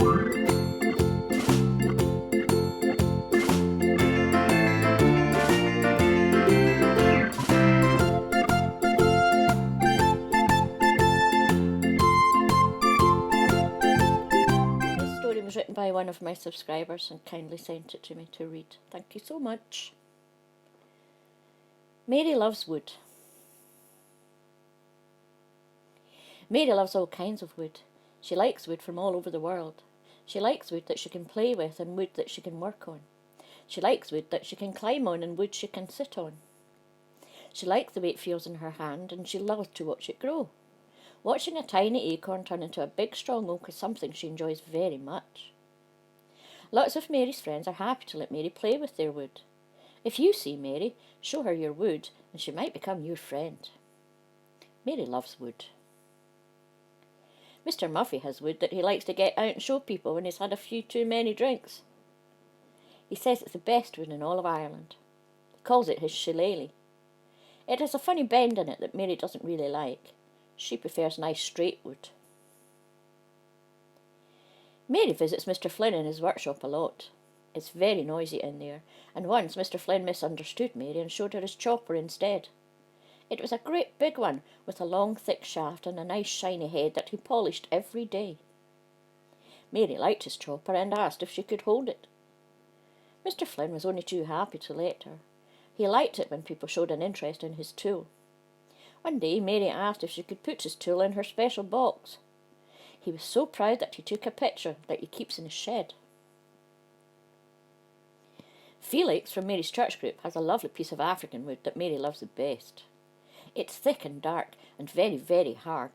This story was written by one of my subscribers and kindly sent it to me to read. Thank you so much. Mary loves wood. Mary loves all kinds of wood. She likes wood from all over the world. She likes wood that she can play with and wood that she can work on. She likes wood that she can climb on and wood she can sit on. She likes the way it feels in her hand, and she loves to watch it grow. Watching a tiny acorn turn into a big strong oak is something she enjoys very much. Lots of Mary's friends are happy to let Mary play with their wood. If you see Mary, show her your wood, and she might become your friend. Mary loves wood. Mr. Muffy has wood that he likes to get out and show people when he's had a few too many drinks. He says it's the best wood in all of Ireland. He calls it his shillelagh. It has a funny bend in it that Mary doesn't really like. She prefers nice straight wood. Mary visits Mr. Flynn in his workshop a lot. It's very noisy in there, and once Mr. Flynn misunderstood Mary and showed her his chopper instead. It was a great big one, with a long thick shaft and a nice shiny head that he polished every day. Mary liked his chopper and asked if she could hold it. Mr. Flynn was only too happy to let her. He liked it when people showed an interest in his tool. One day Mary asked if she could put his tool in her special box. He was so proud that he took a picture that he keeps in his shed. Felix from Mary's church group has a lovely piece of African wood that Mary loves the best. It's thick and dark and very, very hard.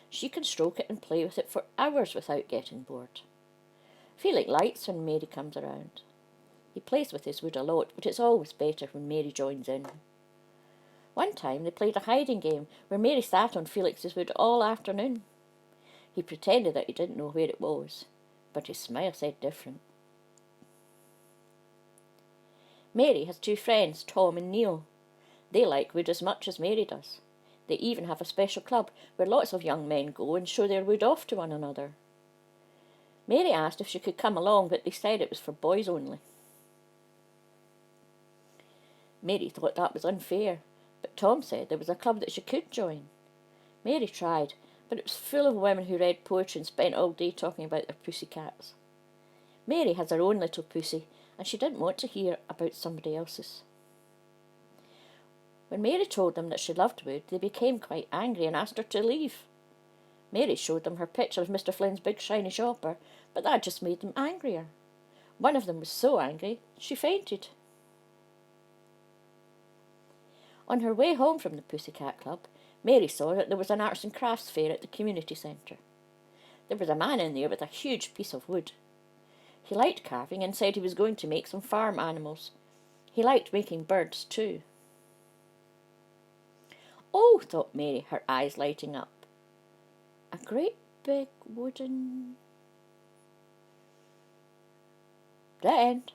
She can stroke it and play with it for hours without getting bored. Felix likes when Mary comes around. He plays with his wood a lot, but it's always better when Mary joins in. One time they played a hiding game where Mary sat on Felix's wood all afternoon. He pretended that he didn't know where it was, but his smile said different. Mary has two friends, Tom and Neil. They like wood as much as Mary does. They even have a special club where lots of young men go and show their wood off to one another. Mary asked if she could come along, but they said it was for boys only. Mary thought that was unfair, but Tom said there was a club that she could join. Mary tried, but it was full of women who read poetry and spent all day talking about their pussycats. Mary has her own little pussy, and she didn't want to hear about somebody else's. When Mary told them that she loved wood, they became quite angry and asked her to leave. Mary showed them her picture of Mr. Flynn's big shiny chopper, but that just made them angrier. One of them was so angry, she fainted. On her way home from the Pussycat Club, Mary saw that there was an arts and crafts fair at the community centre. There was a man in there with a huge piece of wood. He liked carving and said he was going to make some farm animals. He liked making birds too. Oh, thought Mary, her eyes lighting up. A great big wooden... The end.